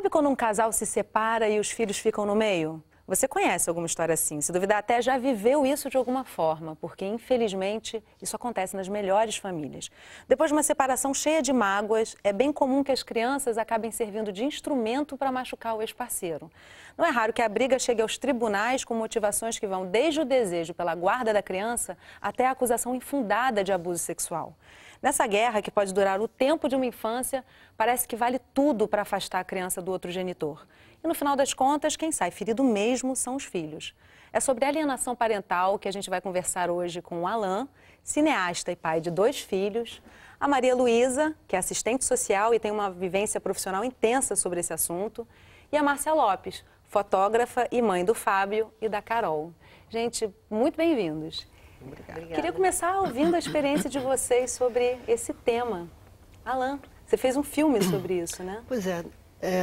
Sabe quando um casal se separa e os filhos ficam no meio? Você conhece alguma história assim? Se duvidar, até já viveu isso de alguma forma, porque, infelizmente, isso acontece nas melhores famílias. Depois de uma separação cheia de mágoas, é bem comum que as crianças acabem servindo de instrumento para machucar o ex-parceiro. Não é raro que a briga chegue aos tribunais com motivações que vão desde o desejo pela guarda da criança até a acusação infundada de abuso sexual. Nessa guerra, que pode durar o tempo de uma infância, parece que vale tudo para afastar a criança do outro genitor. E no final das contas, quem sai ferido mesmo são os filhos. É sobre alienação parental que a gente vai conversar hoje com o Alan, cineasta e pai de 2 filhos, a Maria Luísa, que é assistente social e tem uma vivência profissional intensa sobre esse assunto, e a Márcia Lopes, fotógrafa e mãe do Fábio e da Carol. Gente, muito bem-vindos. Obrigada. Queria começar ouvindo a experiência de vocês sobre esse tema. Alan, você fez um filme sobre isso, né? Pois é,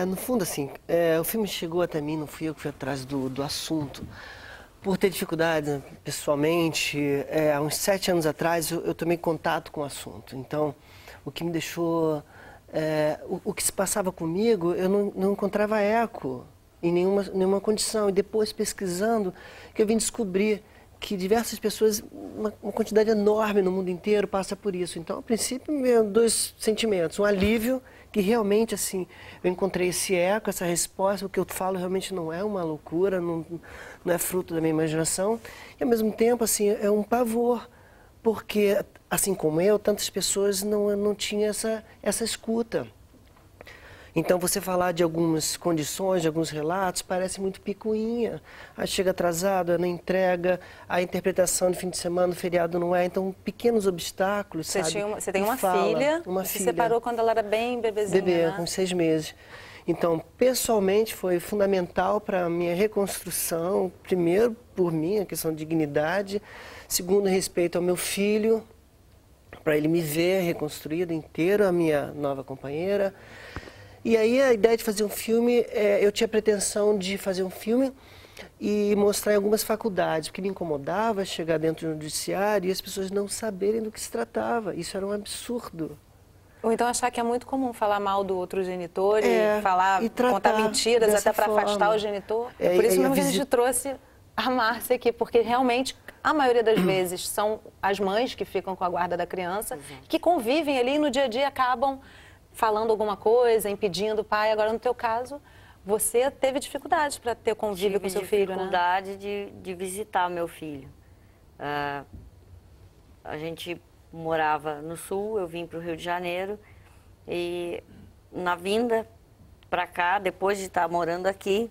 no fundo, assim, o filme chegou até mim, não fui eu que fui atrás do assunto. Por ter dificuldade pessoalmente, há uns 7 anos atrás eu tomei contato com o assunto. Então, o que me deixou... o que se passava comigo, eu não encontrava eco em nenhuma condição. E depois, pesquisando, que eu vim descobrir que diversas pessoas, uma quantidade enorme no mundo inteiro passa por isso. Então, a princípio, me veio 2 sentimentos. Um alívio, que realmente, assim, eu encontrei esse eco, essa resposta. O que eu falo realmente não é uma loucura, não é fruto da minha imaginação. E, ao mesmo tempo, assim, é um pavor, porque, assim como eu, tantas pessoas não tinham essa escuta. Então, você falar de algumas condições, de alguns relatos, parece muito picuinha. Aí chega atrasado, não entrega, a interpretação de fim de semana, o feriado não é. Então, pequenos obstáculos, Você sabe? Você tem uma filha, se separou quando ela era bem bebezinha, Bebê, né? com 6 meses. Então, pessoalmente, foi fundamental para a minha reconstrução. Primeiro, por mim, a questão de dignidade. Segundo, respeito ao meu filho, para ele me ver reconstruído inteiro, a minha nova companheira. E aí a ideia de fazer um filme, eu tinha a pretensão de fazer um filme e mostrar em algumas faculdades, porque me incomodava chegar dentro do judiciário e as pessoas não saberem do que se tratava. Isso era um absurdo. Ou então achar que é muito comum falar mal do outro genitor e tratar contar mentiras até para afastar o genitor. Por isso mesmo que a gente trouxe a Márcia aqui, porque realmente a maioria das vezes são as mães que ficam com a guarda da criança, que convivem ali e no dia a dia acabam falando alguma coisa, impedindo o pai. Agora, no teu caso, você teve dificuldades para ter convívio com seu filho, né? Dificuldade de visitar meu filho. A gente morava no Sul, eu vim para o Rio de Janeiro e na vinda para cá, depois de estar morando aqui,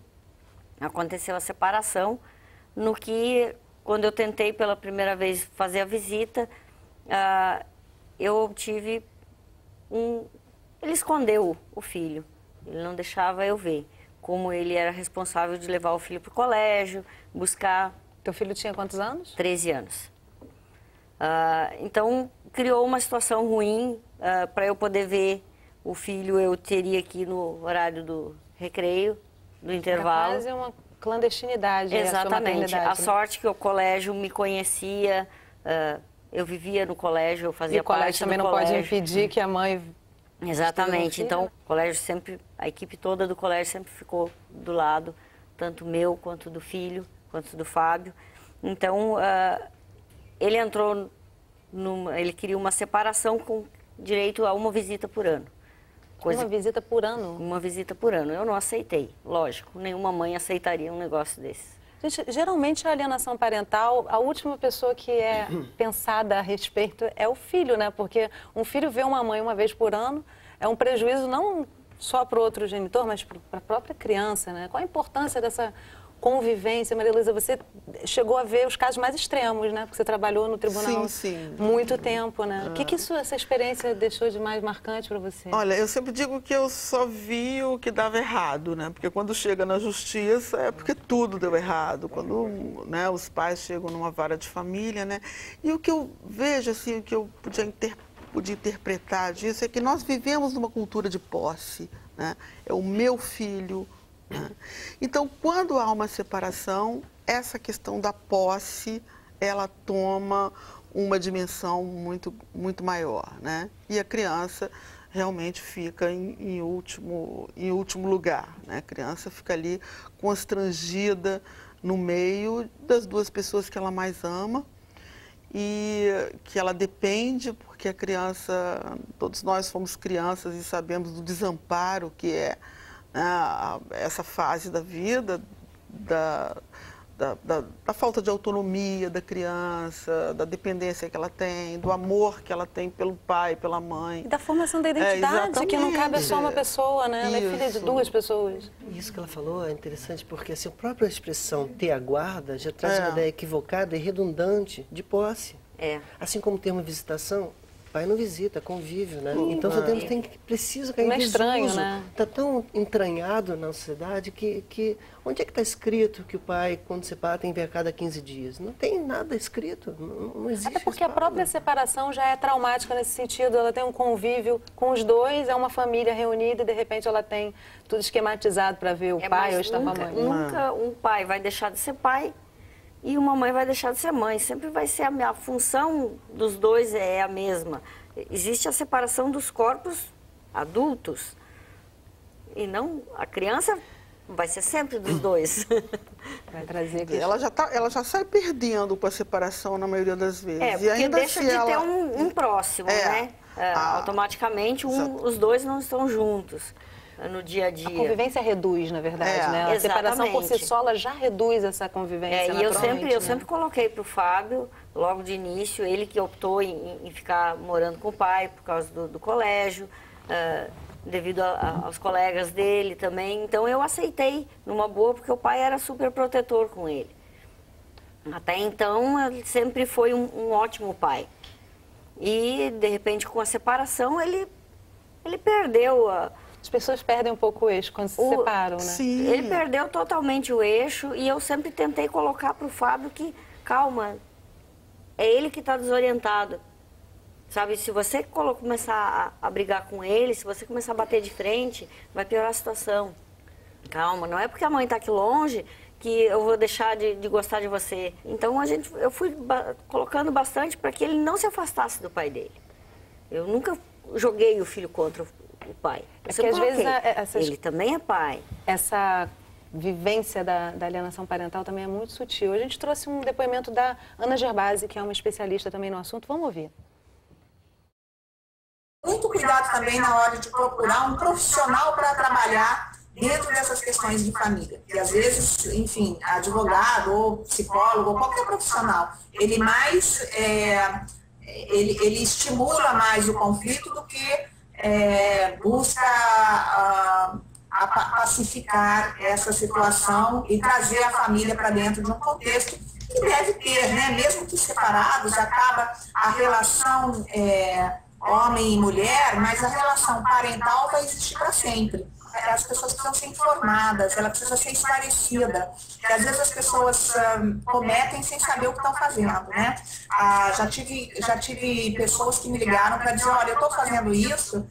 aconteceu a separação, no que, quando eu tentei pela primeira vez fazer a visita, eu tive Ele escondeu o filho, ele não deixava eu ver. Como ele era responsável de levar o filho para o colégio, buscar... Teu filho tinha quantos anos? 13 anos. Então, criou uma situação ruim. Para eu poder ver o filho, eu teria que ir no horário do recreio, do intervalo. Quase uma clandestinidade. Exatamente. A sorte que o colégio me conhecia, eu vivia no colégio, eu fazia parte do colégio. E o colégio também não pode impedir que a mãe... Exatamente, então o colégio sempre, a equipe toda do colégio sempre ficou do lado, tanto meu quanto do filho, quanto do Fábio. Então, ele entrou, ele queria uma separação com direito a uma visita por ano. Uma visita por ano? Uma visita por ano, eu não aceitei, lógico, nenhuma mãe aceitaria um negócio desse. Gente, geralmente a alienação parental, a última pessoa que é pensada a respeito é o filho, né? Porque um filho vê uma mãe uma vez por ano, é um prejuízo não só para o outro genitor, mas para a própria criança, né? Qual a importância dessa convivência? Maria Luísa, você chegou a ver os casos mais extremos, né? Porque você trabalhou no tribunal muito tempo, né? O que essa experiência deixou de mais marcante para você? Olha, eu sempre digo que eu só vi o que dava errado, né? Porque quando chega na justiça é porque tudo deu errado. Quando, né, os pais chegam numa vara de família, né? E o que eu vejo, assim, o que eu podia interpretar disso é que nós vivemos numa cultura de posse, né? É o meu filho. Então, quando há uma separação, essa questão da posse, ela toma uma dimensão muito maior, né? E a criança realmente fica em último lugar, né? A criança fica ali constrangida no meio das duas pessoas que ela mais ama e que ela depende, porque a criança, todos nós fomos crianças e sabemos do desamparo que é, né, essa fase da vida, da falta de autonomia da criança, da dependência que ela tem, do amor que ela tem pelo pai, pela mãe. E da formação da identidade, que não cabe só uma pessoa, né? Ela é filha de duas pessoas. Isso que ela falou é interessante, porque assim, a própria expressão ter a guarda já traz uma ideia equivocada e redundante de posse. Assim como o termo visitação, pai não visita, convívio, né? Então, o termo precisa cair em desuso. Estranho, né? Está tão entranhado na sociedade que onde é que está escrito que o pai, quando separa, tem que ver a cada 15 dias? Não tem nada escrito, não existe. Até porque a própria separação já é traumática nesse sentido. Ela tem um convívio com os dois, é uma família reunida e, de repente, ela tem tudo esquematizado para ver o pai ou estar com a mãe. Nunca um pai vai deixar de ser pai e uma mãe vai deixar de ser mãe. Sempre vai ser a função dos dois é a mesma. Existe a separação dos corpos adultos e não a criança vai ser sempre dos dois. Vai trazer aqui. Ela já sai perdendo com a separação na maioria das vezes. Porque e ainda deixa de ter um próximo, né? Automaticamente os dois não estão juntos no dia a dia. A convivência reduz, na verdade, né? A separação por si só, ela já reduz essa convivência. E eu sempre coloquei para o Fábio, logo de início, ele que optou em ficar morando com o pai por causa do colégio, devido aos colegas dele também. Então eu aceitei numa boa, porque o pai era super protetor com ele. Até então, ele sempre foi um ótimo pai. E, de repente, com a separação, ele perdeu As pessoas perdem um pouco o eixo quando se separam, né? Sim. Ele perdeu totalmente o eixo e eu sempre tentei colocar para o Fábio que, calma, é ele que está desorientado. Sabe, se você começar a brigar com ele, se você começar a bater de frente, vai piorar a situação. Calma, não é porque a mãe está aqui longe que eu vou deixar de gostar de você. Então, eu fui colocando bastante para que ele não se afastasse do pai dele. Eu nunca joguei o filho contra o pai. Porque às vezes ele também é pai. Essa vivência da alienação parental também é muito sutil. A gente trouxe um depoimento da Ana Gerbasi, que é uma especialista também no assunto. Vamos ouvir. Muito cuidado também na hora de procurar um profissional para trabalhar dentro dessas questões de família. E às vezes, enfim, advogado ou psicólogo ou qualquer profissional, ele ele estimula mais o conflito do que busca pacificar essa situação e trazer a família para dentro de um contexto que deve ter, né? Mesmo que separados, acaba a relação homem e mulher, mas a relação parental vai existir para sempre. As pessoas precisam ser informadas, ela precisa ser esclarecida. E às vezes as pessoas cometem sem saber o que estão fazendo, né? Já tive pessoas que me ligaram para dizer, olha, eu estou fazendo isso,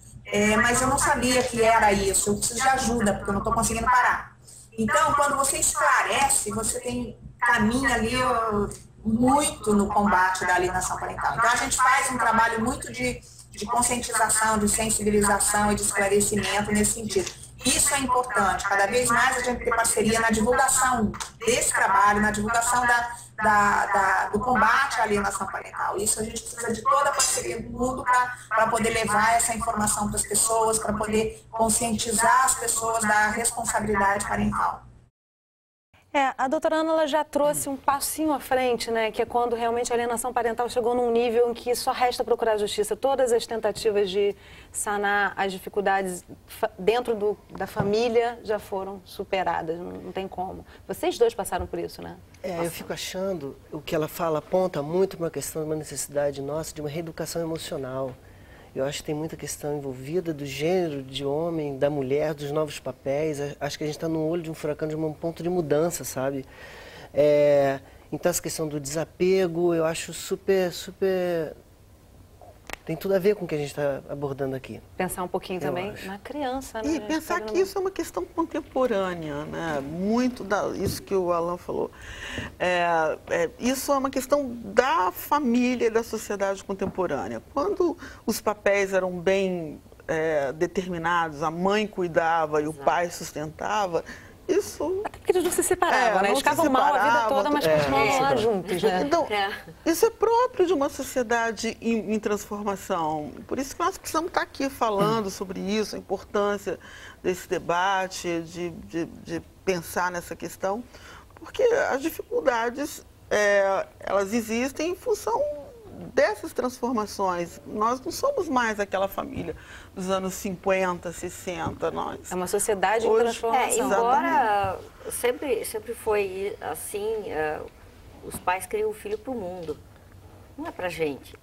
mas eu não sabia que era isso, eu preciso de ajuda, porque eu não estou conseguindo parar. Então, quando você esclarece, você caminha ali muito no combate da alienação parental. Então, a gente faz um trabalho muito de conscientização, de sensibilização e de esclarecimento nesse sentido. Isso é importante, cada vez mais a gente tem parceria na divulgação desse trabalho, na divulgação do combate à alienação parental. Isso a gente precisa de toda a parceria do mundo para poder levar essa informação para as pessoas, para poder conscientizar as pessoas da responsabilidade parental. A doutora Ana ela já trouxe um passinho à frente, né? Que é quando realmente a alienação parental chegou num nível em que só resta procurar justiça. Todas as tentativas de sanar as dificuldades dentro da família já foram superadas, não tem como. Vocês dois passaram por isso, né? Eu fico achando, o que ela fala aponta muito para uma questão de uma necessidade nossa de uma reeducação emocional. Eu acho que tem muita questão envolvida do gênero, de homem, da mulher, dos novos papéis. Acho que a gente está no olho de um furacão, de um ponto de mudança, sabe? Então, essa questão do desapego, eu acho super... Tem tudo a ver com o que a gente está abordando aqui. Pensar um pouquinho também na criança, né? E pensar que isso é uma questão contemporânea, né? Muito isso que o Alan falou. Isso é uma questão da família e da sociedade contemporânea. Quando os papéis eram bem determinados, a mãe cuidava e o pai sustentava, isso... Até porque eles não se separavam, né? Eles ficavam mal a vida toda, mas continuavam lá juntos, né? Então, isso é próprio de uma sociedade em transformação. Por isso que nós precisamos estar aqui falando sobre isso, a importância desse debate, de pensar nessa questão, porque as dificuldades, elas existem em função dessas transformações. Nós não somos mais aquela família dos anos 50, 60. Nós, é uma sociedade em transformação. Embora sempre foi assim, os pais criam o filho para o mundo. Não é para gente.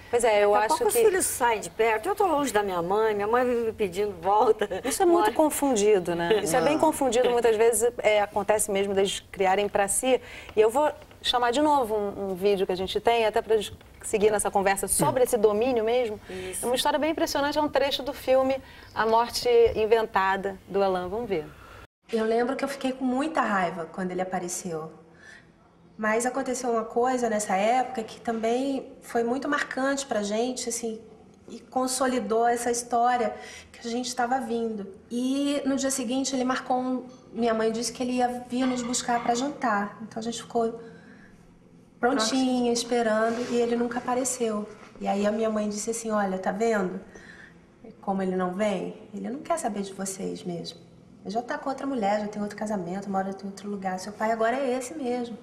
Pois é, eu acho que... os filhos saem de perto. Eu estou longe da minha mãe vive me pedindo volta. Isso é muito confundido, né? Isso é bem confundido. Muitas vezes acontece mesmo deles criarem para si. E eu vou chamar de novo um vídeo que a gente tem, até para seguir nessa conversa sobre esse domínio mesmo. Isso. É uma história bem impressionante, é um trecho do filme A Morte Inventada, do Alain. Vamos ver. Eu lembro que eu fiquei com muita raiva quando ele apareceu. Mas aconteceu uma coisa nessa época que também foi muito marcante pra gente, assim, e consolidou essa história que a gente estava vindo. E no dia seguinte ele marcou minha mãe disse que ele ia vir nos buscar para jantar. Então a gente ficou prontinha, esperando, e ele nunca apareceu. E aí a minha mãe disse assim, olha, tá vendo como ele não vem? Ele não quer saber de vocês mesmo. Ele já tá com outra mulher, já tem outro casamento, mora em outro lugar. Seu pai agora é esse mesmo.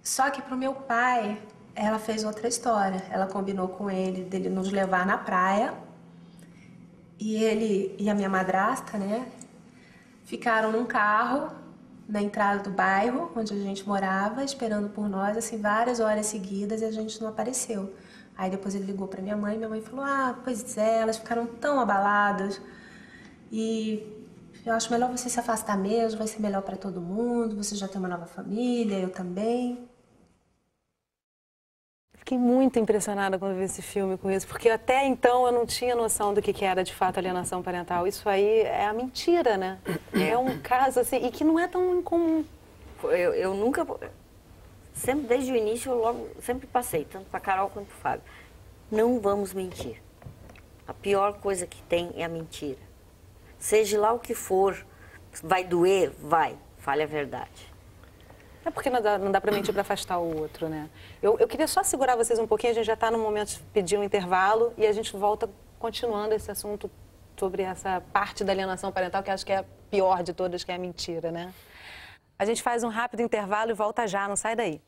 Só que pro meu pai, ela fez outra história. Ela combinou com ele dele nos levar na praia. E ele e a minha madrasta, né, ficaram num carro na entrada do bairro onde a gente morava, esperando por nós, assim, várias horas seguidas, e a gente não apareceu. Aí depois ele ligou pra minha mãe falou, pois é, elas ficaram tão abaladas. E eu acho melhor você se afastar mesmo, vai ser melhor para todo mundo, você já tem uma nova família, eu também. Fiquei muito impressionada quando vi esse filme com isso, porque até então eu não tinha noção do que era de fato alienação parental. Isso aí é a mentira, né? É um caso assim, e que não é tão incomum. Eu nunca, sempre desde o início, eu sempre passei, tanto para Carol quanto para o Fábio. Não vamos mentir. A pior coisa que tem é a mentira. Seja lá o que for, vai doer? Vai. Fale a verdade. É porque não dá para mentir para afastar o outro, né? Eu queria só segurar vocês um pouquinho, a gente já está no momento de pedir um intervalo e a gente volta continuando esse assunto sobre essa parte da alienação parental, que acho que é a pior de todas, que é a mentira, né? A gente faz um rápido intervalo e volta já, não sai daí.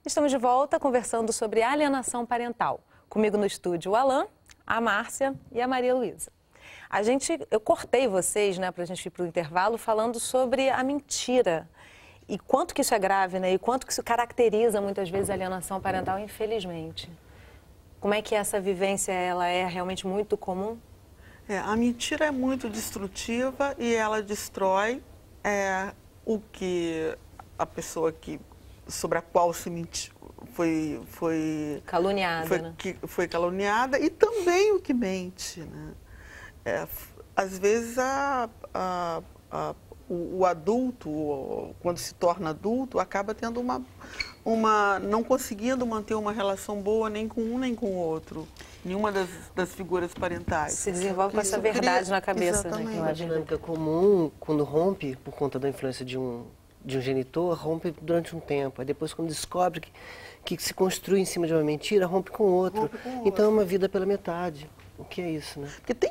Estamos de volta conversando sobre alienação parental. Comigo no estúdio o Alain, a Márcia e a Maria Luísa. Eu cortei vocês, né, para a gente ir para o intervalo, falando sobre a mentira. E quanto que isso é grave, né? E quanto que isso caracteriza muitas vezes a alienação parental, infelizmente. Como é que essa vivência ela é realmente muito comum? A mentira é muito destrutiva e ela destrói o que a pessoa sobre a qual se mentiu, foi caluniada, né? Foi caluniada, e também o que mente, né? Às vezes o adulto, quando se torna adulto, acaba tendo não conseguindo manter uma relação boa nem com um nem com o outro, nenhuma das figuras parentais. Se desenvolve com essa verdade na cabeça, né? É uma dinâmica comum quando rompe por conta da influência de um genitor, rompe durante um tempo. Aí depois, quando descobre que se construi em cima de uma mentira, rompe com outro. Então é uma vida pela metade. O que é isso, né? Porque tem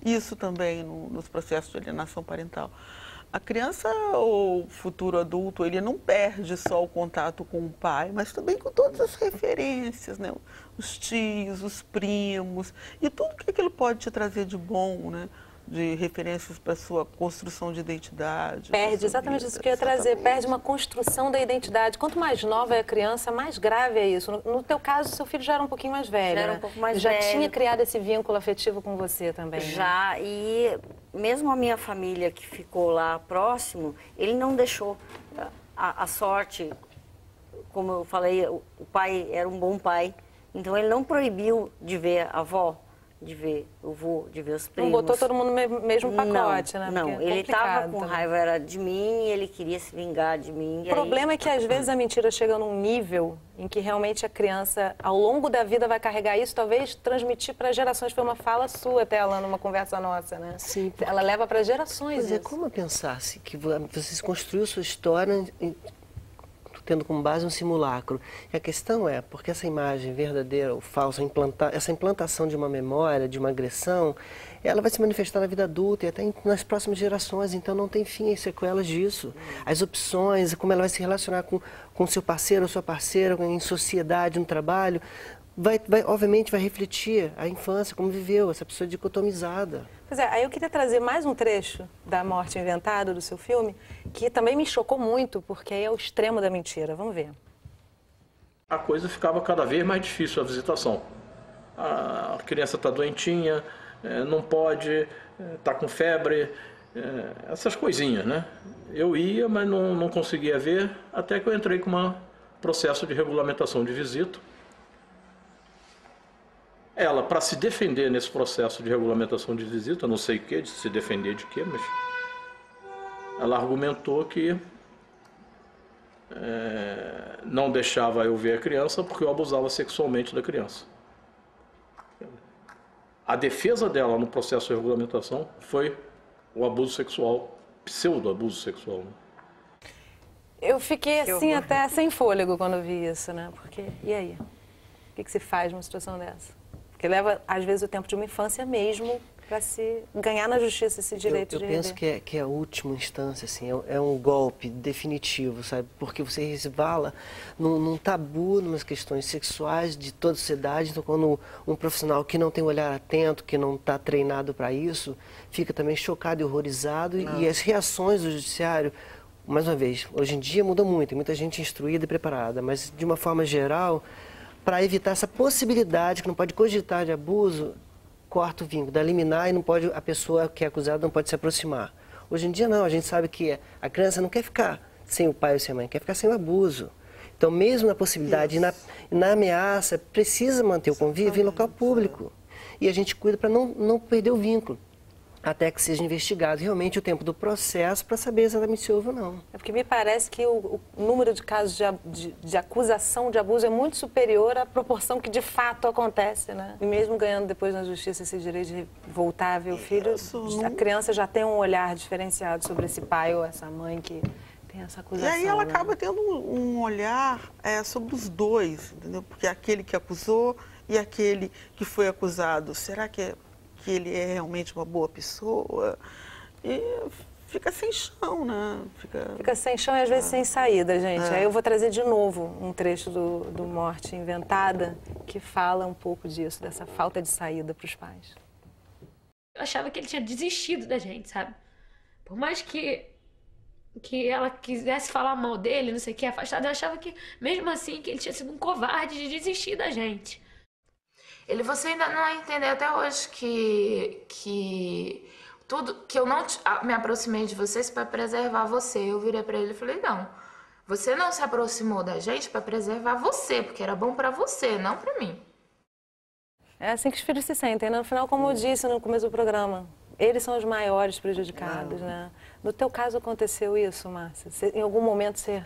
isso também nos processos de alienação parental. A criança ou futuro adulto, ele não perde só o contato com o pai, mas também com todas as referências, né? Os tios, os primos, e tudo que aquilo pode te trazer de bom, né? De referências para a sua construção de identidade. Perde, exatamente isso que eu ia trazer, perde uma construção da identidade. Quanto mais nova é a criança, mais grave é isso. No teu caso, seu filho já era um pouquinho mais velho, já era né? um pouco mais já velho. Tinha criado esse vínculo afetivo com você também, já, né? E mesmo a minha família que ficou lá próximo, ele não deixou a sorte, como eu falei, o pai era um bom pai, então ele não proibiu de ver a avó. de ver o vô, de ver os Não primos. botou todo mundo no mesmo pacote, né? Não, Porque é ele estava com complicado raiva, era de mim, ele queria se vingar de mim. O problema é que às vezes a mentira chega num nível em que realmente a criança, ao longo da vida, vai carregar isso, talvez transmitir para gerações. Foi uma fala sua até, Alan, numa conversa nossa, né? Sim. Ela leva para gerações Pois é, isso. como eu pensasse que você construiu sua história tendo como base um simulacro. E a questão é, porque essa imagem verdadeira ou falsa, essa implantação de uma memória, de uma agressão, ela vai se manifestar na vida adulta e até nas próximas gerações, então não tem fim as sequelas disso. As opções, como ela vai se relacionar com seu parceiro ou sua parceira, em sociedade, no trabalho, obviamente vai refletir a infância, como viveu, essa pessoa dicotomizada. Pois é, aí eu queria trazer mais um trecho da Morte Inventada, do seu filme, que também me chocou muito, porque é o extremo da mentira. Vamos ver. A coisa ficava cada vez mais difícil, a visitação. A criança está doentinha, não pode, está com febre, essas coisinhas, né? Eu ia, mas não conseguia ver, até que eu entrei com um processo de regulamentação de visita. Ela, para se defender nesse processo de regulamentação de visita, não sei o que, de se defender de quê, mas ela argumentou que não deixava eu ver a criança porque eu abusava sexualmente da criança. A defesa dela no processo de regulamentação foi o abuso sexual, pseudo-abuso sexual. Né? Eu fiquei assim até sem fôlego quando eu vi isso, né? Porque, e aí? O que se faz numa situação dessa? Porque leva, às vezes, o tempo de uma infância mesmo para se ganhar na justiça esse direito de rever. Eu penso que é a última instância, assim, é um golpe definitivo, sabe? Porque você resvala num tabu, numas questões sexuais de toda a sociedade. Então, quando um profissional que não tem um olhar atento, que não está treinado para isso, fica também chocado e horrorizado. E as reações do judiciário, mais uma vez, hoje em dia muda muito, tem muita gente instruída e preparada, mas de uma forma geral, para evitar essa possibilidade que não pode cogitar de abuso, corta o vínculo, dá liminar e não pode, a pessoa que é acusada não pode se aproximar. Hoje em dia não, a gente sabe que a criança não quer ficar sem o pai ou sem a mãe, quer ficar sem o abuso. Então, mesmo na possibilidade e na ameaça, precisa manter o convívio em local público. E a gente cuida para não perder o vínculo, até que seja investigado realmente o tempo do processo para saber exatamente se houve ou não. É porque me parece que o número de casos de acusação de abuso é muito superior à proporção que de fato acontece, né? E mesmo ganhando depois na justiça esse direito de voltar a ver o filho, a criança já tem um olhar diferenciado sobre esse pai ou essa mãe que tem essa acusação. E aí ela né? acaba tendo um olhar sobre os dois, entendeu? Porque aquele que acusou e aquele que foi acusado, será que ele é realmente uma boa pessoa? E fica sem chão, né? Fica sem chão e às vezes sem saída, gente. Aí eu vou trazer de novo um trecho do Morte Inventada que fala um pouco disso, dessa falta de saída para os pais. Eu achava que ele tinha desistido da gente, sabe? Por mais que ela quisesse falar mal dele, não sei o que, afastada, eu achava que, mesmo assim, que ele tinha sido um covarde de desistir da gente. Você ainda não entendeu até hoje que tudo que eu não me aproximei de vocês para preservar você. Eu virei para ele e falei, não, você não se aproximou da gente para preservar você, porque era bom para você, não para mim. É assim que os filhos se sentem, né? No final, como eu disse no começo do programa, eles são os maiores prejudicados, né? No teu caso aconteceu isso, Márcia? Em algum momento você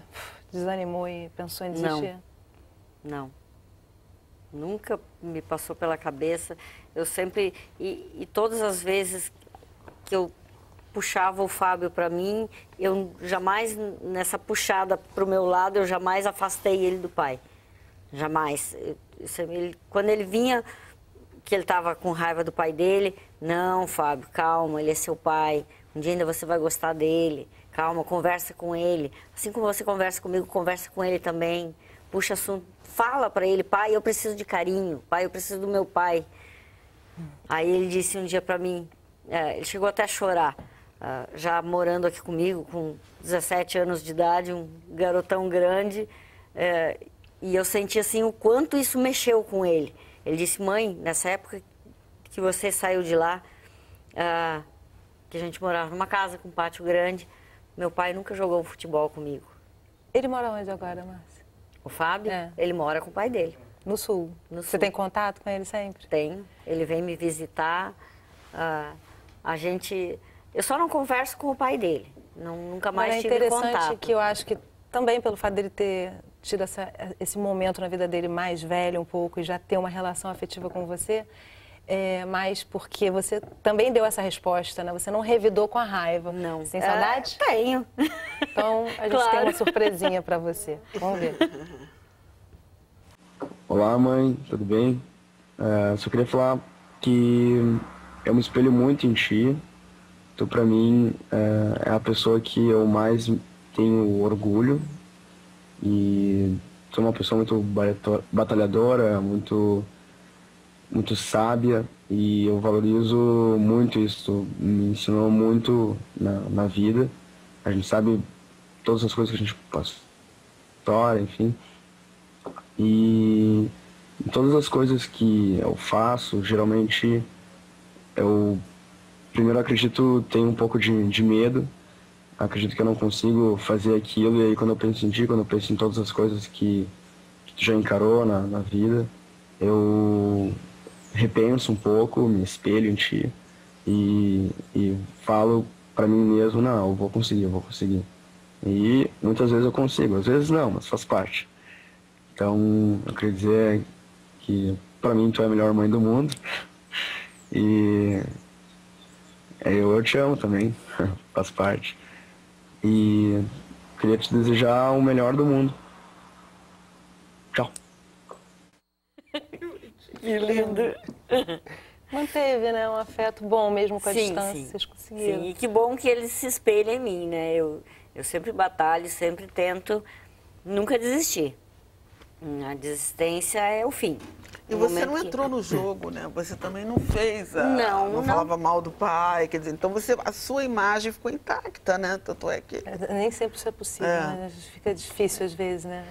desanimou e pensou em desistir? Não. Nunca me passou pela cabeça. Eu sempre, e todas as vezes que eu puxava o Fábio para mim, eu jamais, nessa puxada para o meu lado, eu jamais afastei ele do pai. Jamais. Quando ele vinha, que ele estava com raiva do pai dele, não, Fábio, calma, ele é seu pai, um dia ainda você vai gostar dele, calma, conversa com ele. Assim como você conversa comigo, conversa com ele também, puxa assunto. Fala para ele, pai, eu preciso de carinho, pai, eu preciso do meu pai. Aí ele disse um dia para mim, ele chegou até a chorar, já morando aqui comigo, com 17 anos de idade, um garotão grande, e eu senti assim o quanto isso mexeu com ele. Ele disse, mãe, nessa época que você saiu de lá, que a gente morava numa casa com um pátio grande, meu pai nunca jogou futebol comigo. Ele mora onde agora, Márcia? O Fábio, ele mora com o pai dele. No Sul. No Você Sul. tem contato com ele sempre? Tenho. Ele vem me visitar. A gente... Eu só não converso com o pai dele. Nunca mais tive contato. É interessante que eu acho que também pelo fato dele ter tido esse momento na vida dele mais velho um pouco e já ter uma relação afetiva com você, mas porque você também deu essa resposta, né? Você não revidou com a raiva. Não. Sem saudade? Tenho. Então a gente tem uma surpresinha para você. Vamos ver. Olá, mãe, tudo bem? Só queria falar que eu me espelho muito em ti. Tu, pra mim, é a pessoa que eu mais tenho orgulho. E tu é uma pessoa muito batalhadora, muito sábia. E eu valorizo muito isso. Tu me ensinou muito na vida. A gente sabe todas as coisas que a gente passou, enfim. E todas as coisas que eu faço, geralmente eu primeiro acredito, tenho um pouco de medo, acredito que eu não consigo fazer aquilo, e aí quando eu penso em ti, quando eu penso em todas as coisas que tu já encarou na vida, eu repenso um pouco, me espelho em ti e falo pra mim mesmo, não, eu vou conseguir. E muitas vezes eu consigo, às vezes não, mas faz parte. Então, eu queria dizer que pra mim tu é a melhor mãe do mundo e eu te amo também, faz parte. E queria te desejar o melhor do mundo. Tchau. Que lindo. Manteve, né? Um afeto bom mesmo com a distância. Sim. Vocês conseguiram. Sim, e que bom que ele se espelha em mim, né? Eu sempre batalho, sempre tento nunca desistir. A desistência é o fim. E você não entrou no jogo, né? Você também não fez, não falava mal do pai, quer dizer, então a sua imagem ficou intacta, né? Tanto é que... Nem sempre isso é possível, né? Fica difícil às vezes, né?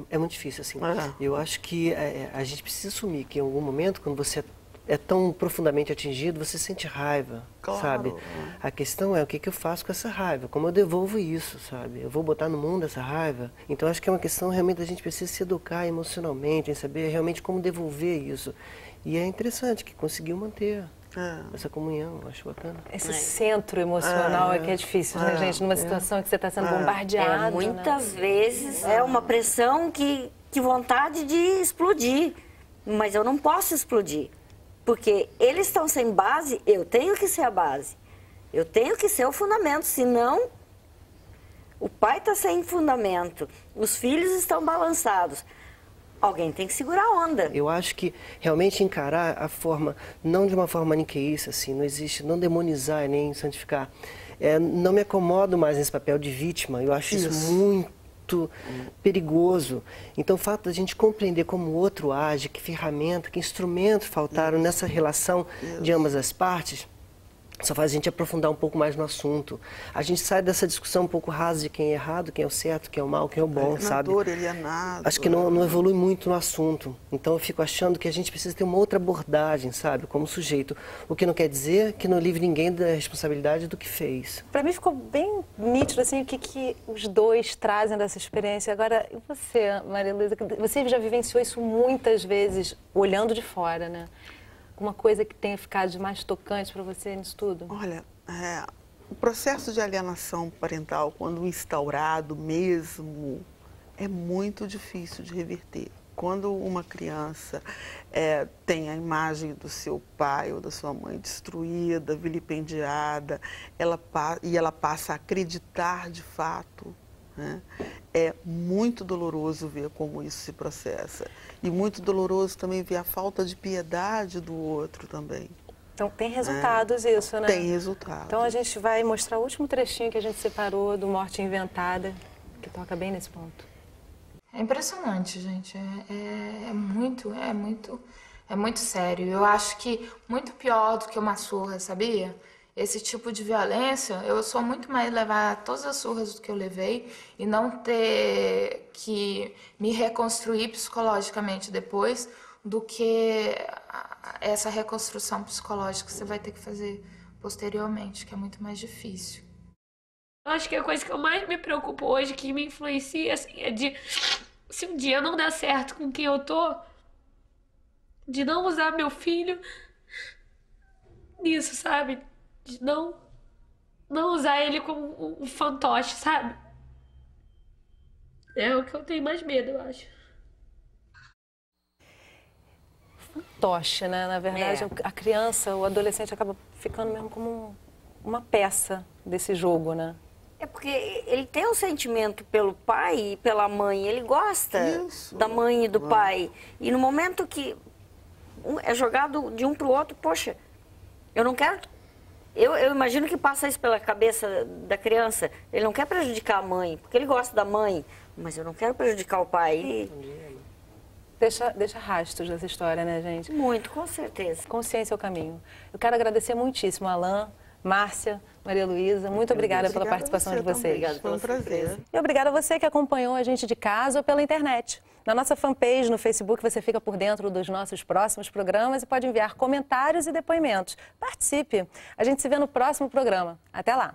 É muito difícil, assim. Eu acho que a gente precisa assumir que em algum momento, quando você é tão profundamente atingido, você sente raiva, sabe? A questão é o que eu faço com essa raiva, como eu devolvo isso, sabe? Eu vou botar no mundo essa raiva. Então acho que é uma questão realmente da gente precisa se educar emocionalmente, em saber realmente como devolver isso. E é interessante que conseguiu manter essa comunhão, acho bacana. Esse centro emocional é que é difícil, né, gente? Numa situação que você está sendo bombardeado. Muitas vezes é uma pressão que vontade de explodir, mas eu não posso explodir. Porque eles estão sem base, eu tenho que ser a base. Eu tenho que ser o fundamento, senão o pai está sem fundamento, os filhos estão balançados. Alguém tem que segurar a onda. Eu acho que realmente encarar a forma, não de uma forma maniqueísta, assim, não existe, não demonizar nem santificar. Não me acomodo mais nesse papel de vítima, eu acho isso muito perigoso. Então, o fato da gente compreender como o outro age, que ferramenta, que instrumentos faltaram nessa relação de ambas as partes, só faz a gente aprofundar um pouco mais no assunto. A gente sai dessa discussão um pouco rasa de quem é errado, quem é o certo, quem é o mal, quem é o bom, sabe? Acho que não evolui muito no assunto. Então eu fico achando que a gente precisa ter uma outra abordagem, sabe? Como sujeito. O que não quer dizer que não livre ninguém da responsabilidade do que fez. Para mim ficou bem nítido assim, o que os dois trazem dessa experiência. Agora, e você, Maria Luísa, você já vivenciou isso muitas vezes olhando de fora, né? Uma coisa que tenha ficado de mais tocante para você nisso tudo? Olha, o processo de alienação parental, quando instaurado mesmo, é muito difícil de reverter. Quando uma criança tem a imagem do seu pai ou da sua mãe destruída, vilipendiada, ela passa a acreditar de fato, né? É muito doloroso ver como isso se processa. E muito doloroso também ver a falta de piedade do outro também. Então tem resultados isso, né? Tem resultados. Então a gente vai mostrar o último trechinho que a gente separou do Morte Inventada, que toca bem nesse ponto. É impressionante, gente. É muito sério. Eu acho que muito pior do que uma surra, sabia? Esse tipo de violência, eu sou muito mais levar todas as surras do que eu levei e não ter que me reconstruir psicologicamente depois do que essa reconstrução psicológica que você vai ter que fazer posteriormente, que é muito mais difícil. Eu acho que a coisa que eu mais me preocupo hoje, que me influencia, assim, é de se um dia não der certo com quem eu tô, de não usar meu filho nisso, sabe? De não usar ele como um fantoche, sabe? É o que eu tenho mais medo, eu acho. Fantoche, né? Na verdade, a criança, o adolescente acaba ficando mesmo como uma peça desse jogo, né? É porque ele tem um sentimento pelo pai e pela mãe, ele gosta da mãe e do pai. E no momento que é jogado de um para o outro, poxa, eu não quero... Eu imagino que passa isso pela cabeça da criança. Ele não quer prejudicar a mãe, porque ele gosta da mãe, mas eu não quero prejudicar o pai. Deixa rastros dessa história, né, gente? Muito, com certeza. Consciência é o caminho. Eu quero agradecer muitíssimo a Alain, Márcia, Maria Luísa, muito obrigada pela participação de vocês. Obrigada pela surpresa. E obrigada a você que acompanhou a gente de casa ou pela internet. Na nossa fanpage no Facebook você fica por dentro dos nossos próximos programas e pode enviar comentários e depoimentos. Participe! A gente se vê no próximo programa. Até lá!